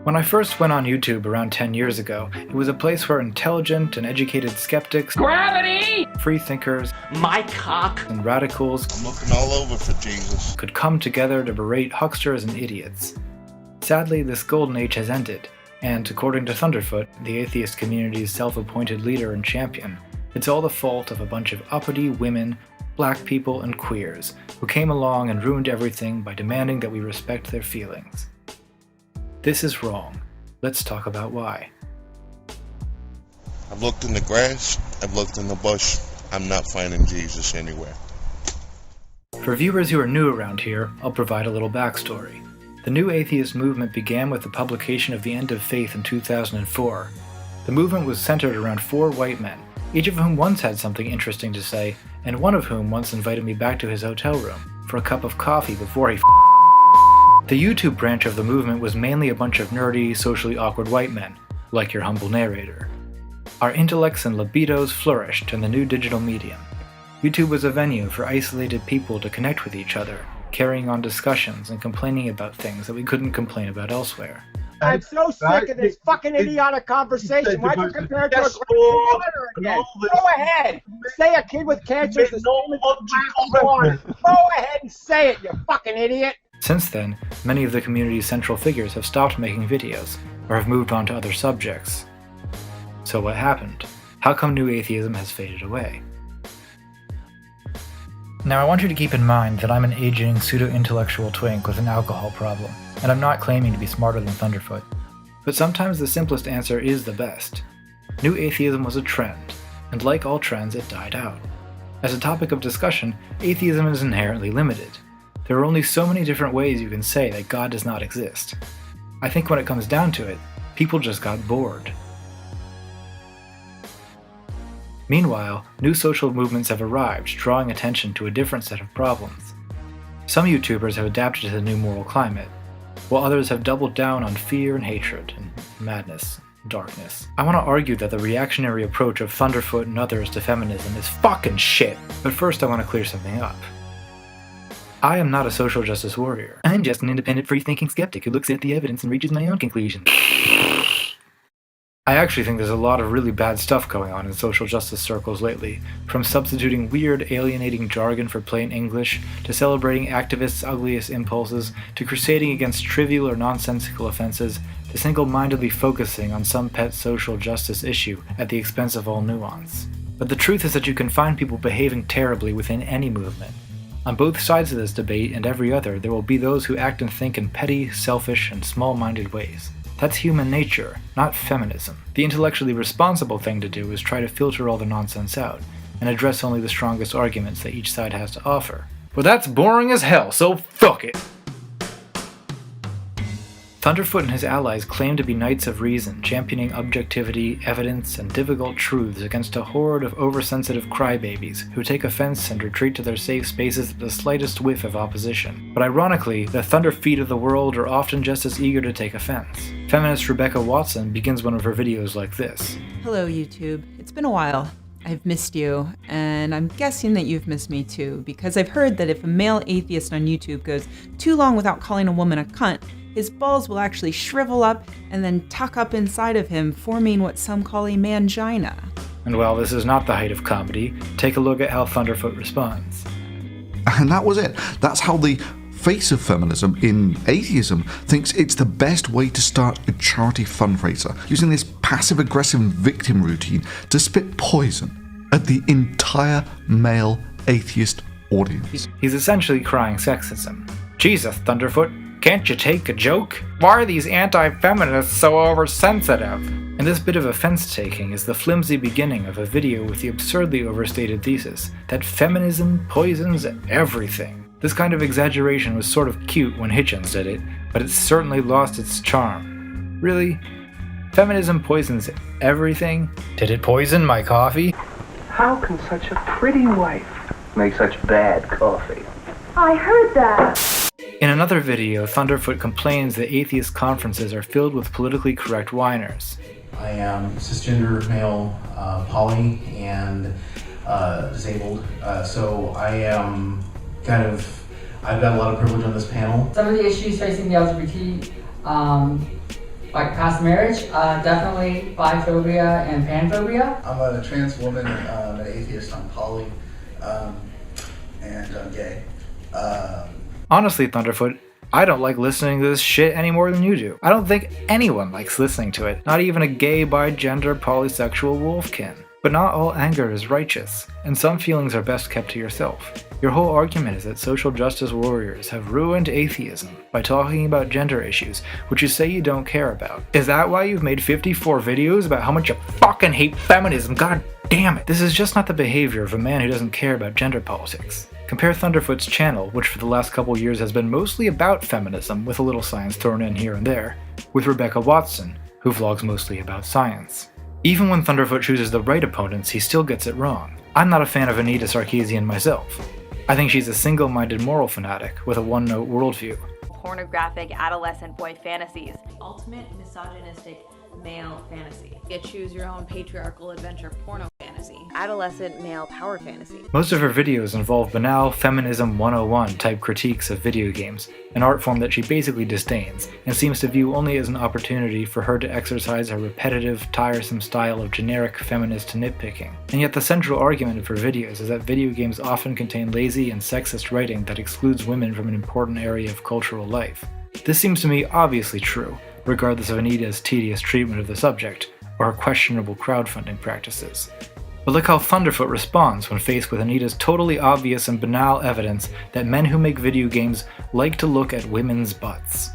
When I first went on YouTube around 10 years ago, it was a place where intelligent and educated skeptics, Gravity! free thinkers, My cock! and radicals I'm looking all over for Jesus. could come together to berate hucksters and idiots. Sadly, this golden age has ended, and according to Thunderfoot, the atheist community's self-appointed leader and champion, it's all the fault of a bunch of uppity women, black people, and queers who came along and ruined everything by demanding that we respect their feelings. This is wrong. Let's talk about why. I've looked in the grass, I've looked in the bush, I'm not finding Jesus anywhere. For viewers who are new around here, I'll provide a little backstory. The new atheist movement began with the publication of The End of Faith in 2004. The movement was centered around 4 white men, each of whom once had something interesting to say, and one of whom once invited me back to his hotel room for a cup of coffee before he The YouTube branch of the movement was mainly a bunch of nerdy, socially awkward white men, like your humble narrator. Our intellects and libidos flourished in the new digital medium. YouTube was a venue for isolated people to connect with each other, carrying on discussions and complaining about things that we couldn't complain about elsewhere. I'm so sick of this fucking idiotic conversation. Why'd you compare it to a glass of water again? Go ahead. Say a kid with cancer is the same as a glass of water. Go ahead and say it, you fucking idiot. Since then, many of the community's central figures have stopped making videos, or have moved on to other subjects. So what happened? How come new atheism has faded away? Now I want you to keep in mind that I'm an aging, pseudo-intellectual twink with an alcohol problem, and I'm not claiming to be smarter than Thunderfoot. But sometimes the simplest answer is the best. New atheism was a trend, and like all trends, it died out. As a topic of discussion, atheism is inherently limited. There are only so many different ways you can say that God does not exist. I think when it comes down to it, people just got bored. Meanwhile, new social movements have arrived, drawing attention to a different set of problems. Some YouTubers have adapted to the new moral climate, while others have doubled down on fear and hatred and madness and darkness. I want to argue that the reactionary approach of Thunderfoot and others to feminism is fucking shit, but first I want to clear something up. I am not a social justice warrior. I'm just an independent, free-thinking skeptic who looks at the evidence and reaches my own conclusions. I actually think there's a lot of really bad stuff going on in social justice circles lately, from substituting weird, alienating jargon for plain English, to celebrating activists' ugliest impulses, to crusading against trivial or nonsensical offenses, to single-mindedly focusing on some pet social justice issue at the expense of all nuance. But the truth is that you can find people behaving terribly within any movement. On both sides of this debate and every other, there will be those who act and think in petty, selfish, and small-minded ways. That's human nature, not feminism. The intellectually responsible thing to do is try to filter all the nonsense out, and address only the strongest arguments that each side has to offer. But that's boring as hell, so fuck it! Thunderfoot and his allies claim to be knights of reason, championing objectivity, evidence, and difficult truths against a horde of oversensitive crybabies who take offense and retreat to their safe spaces at the slightest whiff of opposition. But ironically, the Thunderfeet of the world are often just as eager to take offense. Feminist Rebecca Watson begins one of her videos like this. Hello, YouTube. It's been a while. I've missed you, and I'm guessing that you've missed me too, because I've heard that if a male atheist on YouTube goes too long without calling a woman a cunt, his balls will actually shrivel up and then tuck up inside of him, forming what some call a mangina. And while this is not the height of comedy, take a look at how Thunderfoot responds. And that was it. That's how the face of feminism in atheism thinks it's the best way to start a charity fundraiser, using this passive-aggressive victim routine to spit poison at the entire male atheist audience. He's essentially crying sexism. Jesus, Thunderfoot, can't you take a joke? Why are these anti-feminists so oversensitive? And this bit of offense-taking is the flimsy beginning of a video with the absurdly overstated thesis that feminism poisons everything. This kind of exaggeration was sort of cute when Hitchens did it, but it's certainly lost its charm. Really? Feminism poisons everything? Did it poison my coffee? How can such a pretty wife make such bad coffee? I heard that. In another video, Thunderfoot complains that atheist conferences are filled with politically correct whiners. I am cisgender male, poly, and disabled, so I am kind of I've got a lot of privilege on this panel. Some of the issues facing the LGBT, like past marriage, definitely biphobia and panphobia. I'm a trans woman, an atheist, I'm poly, and I'm gay. Honestly, Thunderfoot, I don't like listening to this shit any more than you do. I don't think anyone likes listening to it, not even a gay, bi-gender, polysexual wolfkin. But not all anger is righteous, and some feelings are best kept to yourself. Your whole argument is that social justice warriors have ruined atheism by talking about gender issues, which you say you don't care about. Is that why you've made 54 videos about how much you fucking hate feminism? God damn it! This is just not the behavior of a man who doesn't care about gender politics. Compare Thunderfoot's channel, which for the last couple years has been mostly about feminism, with a little science thrown in here and there, with Rebecca Watson, who vlogs mostly about science. Even when Thunderfoot chooses the right opponents, he still gets it wrong. I'm not a fan of Anita Sarkeesian myself. I think she's a single-minded moral fanatic with a one-note worldview. Pornographic adolescent boy fantasies. Ultimate misogynistic male fantasy. A choose-your-own patriarchal adventure porno fantasy. Adolescent male power fantasy. Most of her videos involve banal Feminism 101 type critiques of video games, an art form that she basically disdains, and seems to view only as an opportunity for her to exercise her repetitive, tiresome style of generic feminist nitpicking. And yet the central argument of her videos is that video games often contain lazy and sexist writing that excludes women from an important area of cultural life. This seems to me obviously true, regardless of Anita's tedious treatment of the subject, or her questionable crowdfunding practices. But look how Thunderfoot responds when faced with Anita's totally obvious and banal evidence that men who make video games like to look at women's butts.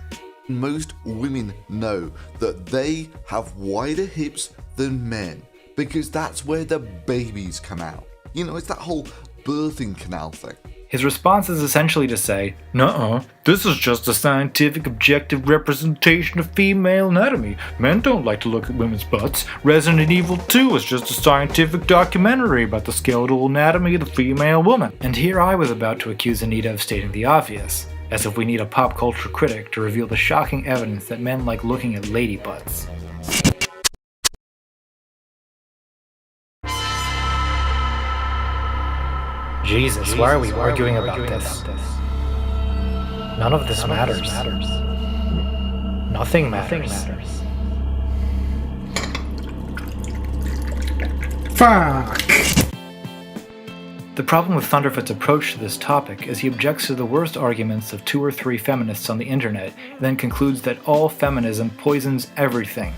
Most women know that they have wider hips than men, because that's where the babies come out. You know, it's that whole birthing canal thing. His response is essentially to say, "Nuh-uh, this is just a scientific objective representation of female anatomy. Men don't like to look at women's butts. Resident Evil 2 is just a scientific documentary about the skeletal anatomy of the female woman." And here I was about to accuse Anita of stating the obvious, as if we need a pop culture critic to reveal the shocking evidence that men like looking at lady butts. Jesus, why are we arguing about this? None of this matters. Nothing matters. Fuck! The problem with Thunderfoot's approach to this topic is he objects to the worst arguments of 2 or 3 feminists on the internet and then concludes that all feminism poisons everything.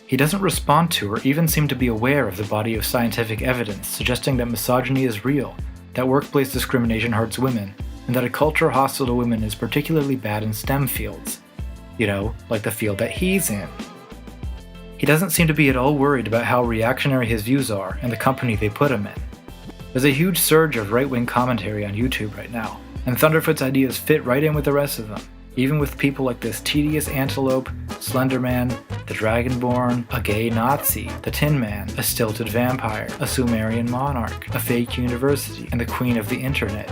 He doesn't respond to or even seem to be aware of the body of scientific evidence suggesting that misogyny is real, that workplace discrimination hurts women, and that a culture hostile to women is particularly bad in STEM fields. You know, like the field that he's in. He doesn't seem to be at all worried about how reactionary his views are and the company they put him in. There's a huge surge of right-wing commentary on YouTube right now, and Thunderfoot's ideas fit right in with the rest of them, even with people like this tedious antelope, Slenderman, the Dragonborn, a gay Nazi, the Tin Man, a stilted vampire, a Sumerian monarch, a fake university, and the queen of the internet.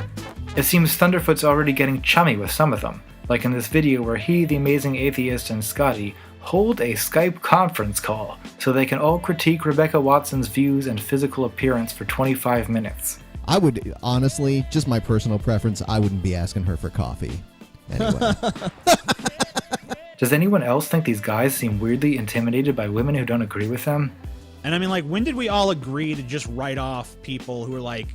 It seems Thunderfoot's already getting chummy with some of them, like in this video where he, the amazing atheist, and Scotty hold a Skype conference call so they can all critique Rebecca Watson's views and physical appearance for 25 minutes. I would, honestly, just my personal preference, I wouldn't be asking her for coffee. Anyway. Does anyone else think these guys seem weirdly intimidated by women who don't agree with them? And I mean, like, when did we all agree to just write off people who are like,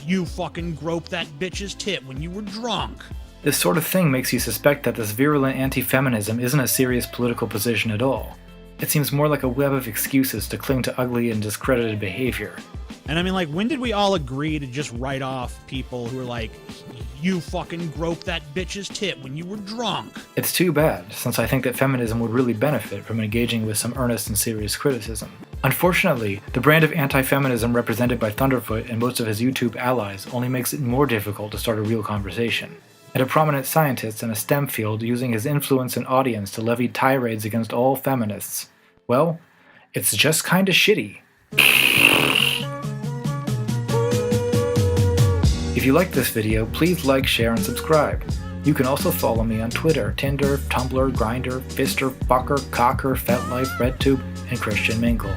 you fucking groped that bitch's tit when you were drunk? This sort of thing makes you suspect that this virulent anti-feminism isn't a serious political position at all. It seems more like a web of excuses to cling to ugly and discredited behavior. And I mean, like, when did we all agree to just write off people who are like, you fucking groped that bitch's tit when you were drunk? It's too bad, since I think that feminism would really benefit from engaging with some earnest and serious criticism. Unfortunately, the brand of anti-feminism represented by Thunderfoot and most of his YouTube allies only makes it more difficult to start a real conversation. And a prominent scientist in a STEM field using his influence and audience to levy tirades against all feminists, well, it's just kinda shitty. If you liked this video, please like, share, and subscribe. You can also follow me on Twitter, Tinder, Tumblr, Grindr, Fister, Fucker, Cocker, FetLife, RedTube, and Christian Mingle.